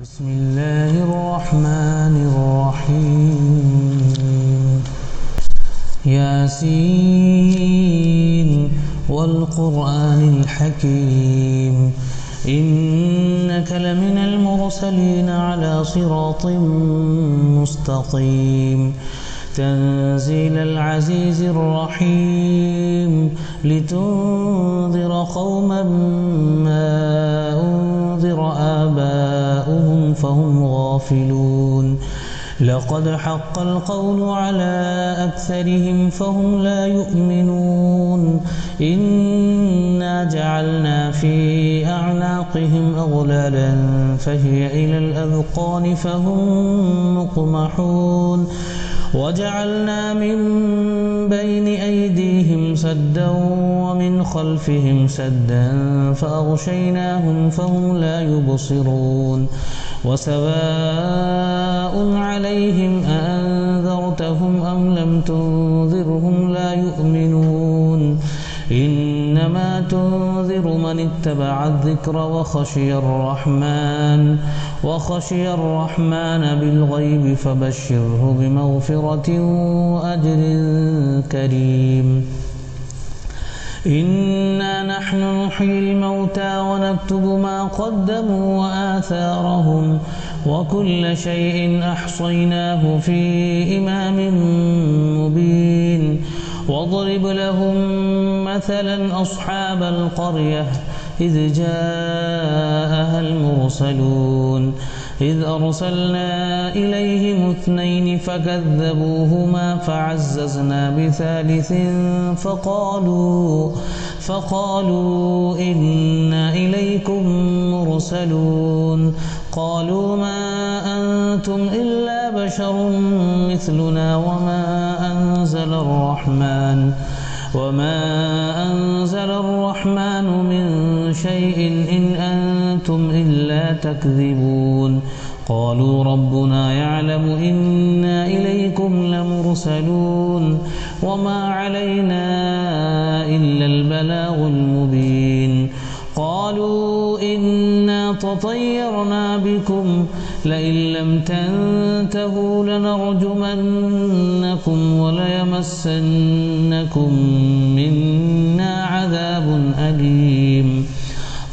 بسم الله الرحمن الرحيم ياسين والقرآن الحكيم إنك لمن المرسلين على صراط مستقيم تنزيل العزيز الرحيم لتنذر قوما ما أنذر آباؤهم فهم غافلون لقد حق القول على أكثرهم فهم لا يؤمنون إنا جعلنا في أعناقهم أغلالا فهي إلى الأذقان فهم مقمحون وجعلنا من بين أيديهم سدا ومن خلفهم سدا فأغشيناهم فهم لا يبصرون وسواء عليهم أأنذرتهم أم لم تنذرهم لا يؤمنون إنما تنذر من اتبع الذكر وخشي الرحمن بالغيب فبشره بمغفرة وأجر كريم إنا نحن نحيي الموتى ونكتب ما قدموا وآثارهم وكل شيء أحصيناه في إمام مبين واضرب لهم مثلا أصحاب القرية إذ جاءها المرسلون إذ أرسلنا إليهم 2 فكذبوهما فعززنا بثالث فقالوا إنا إليكم مرسلون قالوا ما أنتم إلا بشر مثلنا وما أنزل الرحمن من شيء إن أنتم إلا تكذبون قالوا ربنا يعلم إنا إليكم لمرسلون وما علينا إلا البلاغ المبين قالوا إنا تطيرنا بكم لئن لم تنتهوا لنرجمنكم وليمسنكم منا عذاب أليم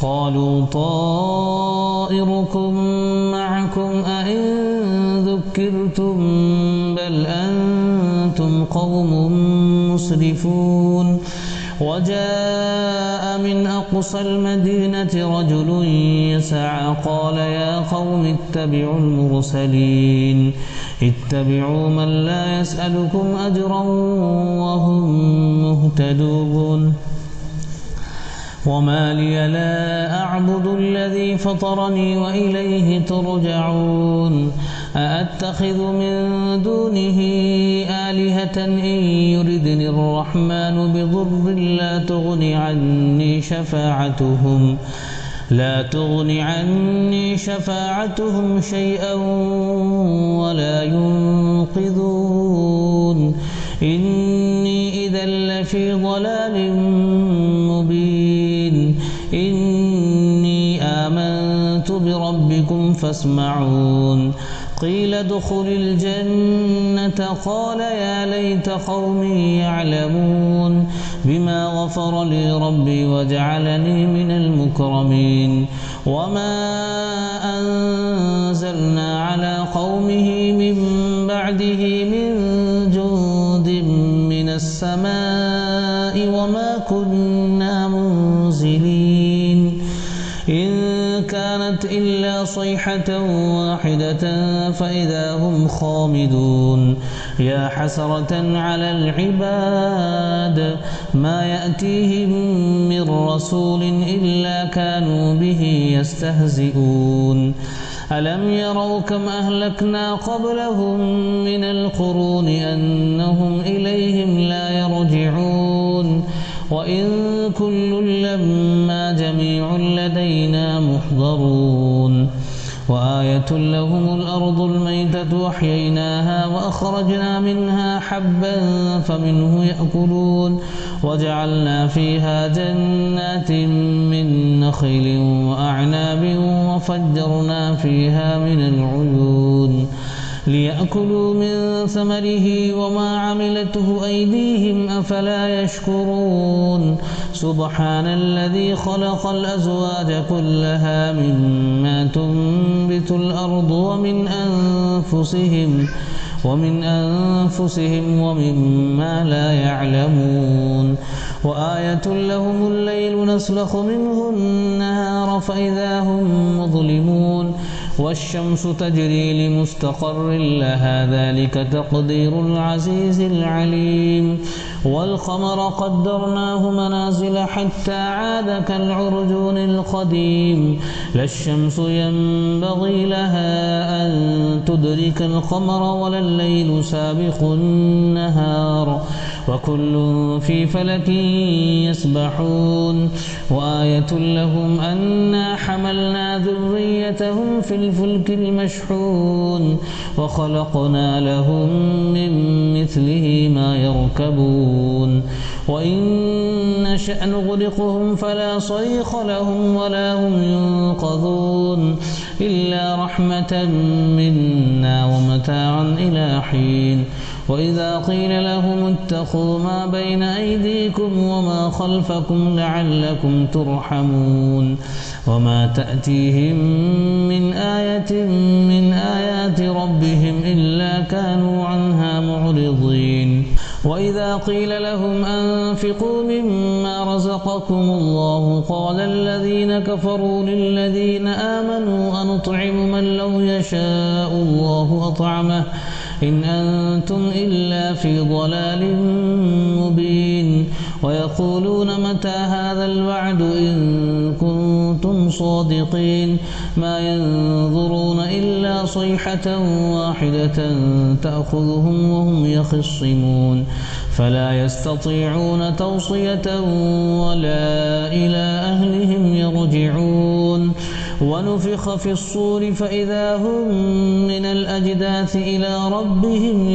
قالوا طائركم معكم أئن ذكرتم بل أنتم قوم مسرفون وجاء من أقصى المدينة رجل يسعى قال يا قوم اتبعوا المرسلين اتبعوا من لا يسألكم أجرا وهم مهتدون وما لي لا أعبد الذي فطرني وإليه ترجعون أأتخذ من دونه آلهة إن يردني الرحمن بضر لا تغن عني شفاعتهم شيئا ولا ينقذون إني إذا لفي ضلال مبين إني آمنت بربكم فاسمعون قيل ادخل الجنة قال يا ليت قومي يعلمون بما غفر لي ربي وجعلني من المكرمين وما أنزلنا على قومه من بعده من جند من السماء وما كنا منزلين إن كانت إلا صيحة واحدة فإذا هم خامدون يا حسرة على العباد ما يأتيهم من رسول إلا كانوا به يستهزئون ألم يروا كم أهلكنا قبلهم من القرون أنهم إليهم لا يرجعون وإن كل لما جميع لدينا محضرون وآية لهم الأرض الميتة أحييناها وأخرجنا منها حبا فمنه يأكلون وجعلنا فيها جنات من نخيل وأعناب وفجرنا فيها من العيون ليأكلوا من ثمره وما عملته أيديهم أفلا يشكرون سبحان الذي خلق الأزواج كلها مما تنبت الأرض ومن أنفسهم ومما لا يعلمون وآية لهم الليل نسلخ منه النهار فإذا هم مظلمون والشمس تجري لمستقر لها ذلك تقدير العزيز العليم والقمر قدرناه منازل حتى عاد كالعرجون القديم لا الشمس ينبغي لها أن تدرك القمر ولا الليل سابق النهار وكل في فلك يسبحون وآية لهم أنا حملنا ذريتهم في الفلك المشحون وخلقنا لهم من مثله ما يركبون وإن نشأ نغرقهم فلا صريخ لهم ولا هم ينقذون إلا رحمة منا ومتاعا إلى حين وإذا قيل لهم اتقوا ما بين أيديكم وما خلفكم لعلكم ترحمون وما تأتيهم من آية من آيات ربهم إلا كانوا عنها معرضين وإذا قيل لهم أنفقوا مما رزقكم الله قال الذين كفروا للذين آمنوا أنطعم من لو يشاء الله أطعمه إن أنتم إلا في ضلال مبين ويقولون متى هذا الوعد إن كنتم صادقين ما ينظرون إلا صيحة واحدة تأخذهم وهم يخصمون فلا يستطيعون توصية ولا إلى أهلهم يرجعون ونفخ في الصور فإذا هم من الأجداث إلى ربهم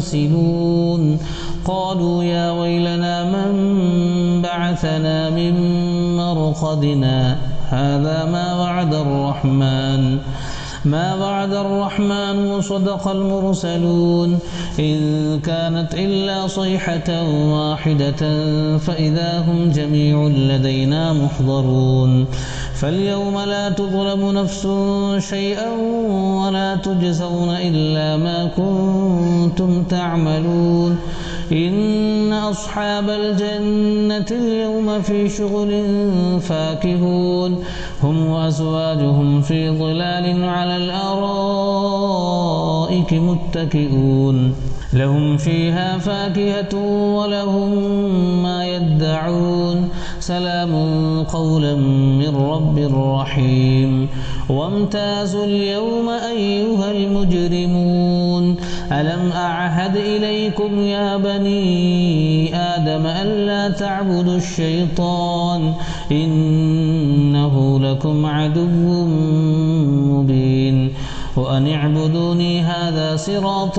ينسلون قالوا يا ويلنا من بعثنا من مرقدنا هذا ما وعد الرحمن وصدق المرسلون إن كانت إلا صيحة واحدة فإذا هم جميع لدينا محضرون فاليوم لا تظلم نفس شيئا ولا تجزون إلا ما كنتم تعملون إن أصحاب الجنة اليوم في شغل فاكهون هم وأزواجهم في ظلال على الأرائك متكئون لهم فيها فاكهة ولهم ما يدعون سلام قولا من رب رحيم وامتازوا اليوم أيها المجرمون ألم أعهد إليكم يا بني آدم ألا تعبدوا الشيطان إنه لكم عدو مبين وأن اعبدوني هذا صراط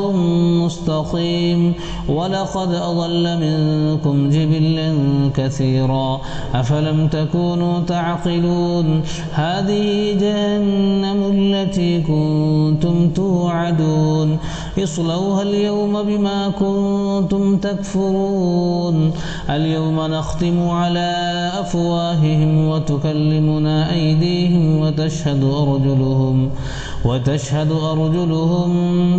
مستقيم ولقد أضل منكم جبلا كثيرا أفلم تكونوا تعقلون هذه جهنم التي كنتم توعدون اصلوها اليوم بما كنتم تكفرون اليوم نختم على أفواههم وتكلمنا أيديهم وتشهد أرجلهم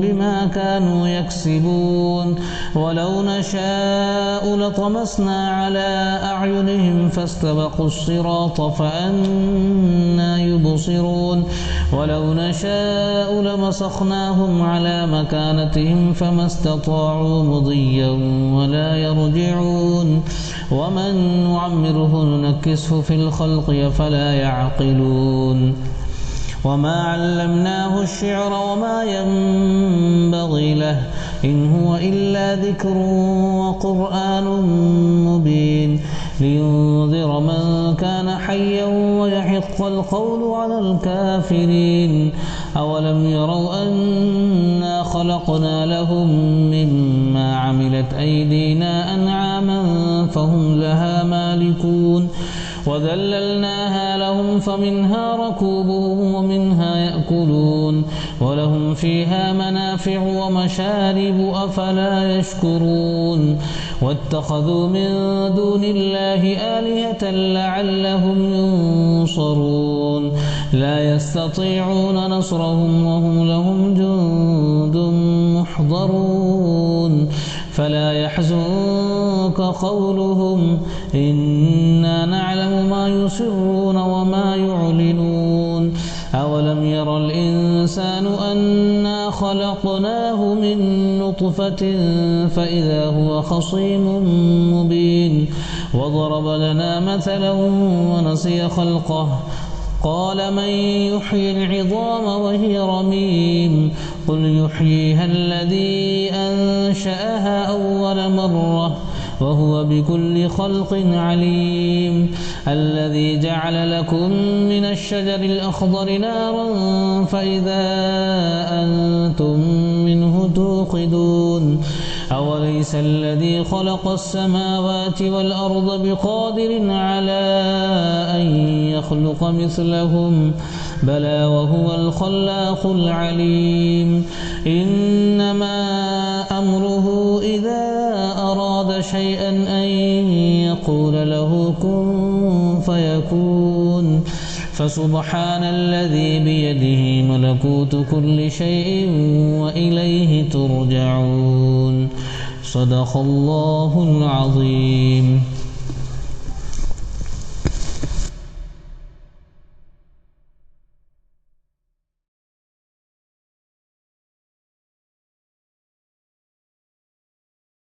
بما كانوا يكسبون ولو نشاء لطمسنا على أعينهم فاستبقوا الصراط فأنى يبصرون ولو نشاء لمسخناهم على مكانتهم فما استطاعوا مضيا ولا يرجعون ومن نعمره ننكسه في الخلق فلا يعقلون وما علمناه الشعر وما ينبغي له إن هو إلا ذكر وقرآن مبين لينذر من كان حيا ويحق القول على الكافرين أولم يروا أنا خلقنا لهم مما عملت أيدينا أنعاما فهم لها مالكون وذللناها لهم فمنها ركوبهم ومنها يأكلون ولهم فيها منافع ومشارب أفلا يشكرون واتخذوا من دون الله آلهة لعلهم ينصرون لا يستطيعون نصرهم وهم لهم جند محضرون فلا يحزنك قولهم إنا نعلم ما يسرون وما يعلنون أولم ير الإنسان أنا خلقناه من نطفة فإذا هو خصيم مبين وضرب لنا مثلا ونسي خلقه قال من يحيي العظام وهي رميم قل يحييها الذي أنشأها أول مرة وهو بكل خلق عليم الذي جعل لكم من الشجر الأخضر نارا فإذا أنتم منه توقدون أوليس الذي خلق السماوات والأرض بقادر على أن يخلق مثلهم بلى وهو الخلاق العليم إنما أمره إذا أراد شيئا أن يقول له كن فيكون فسبحان الذي بيده ملكوت كل شيء وإليه ترجعون صدق الله العظيم.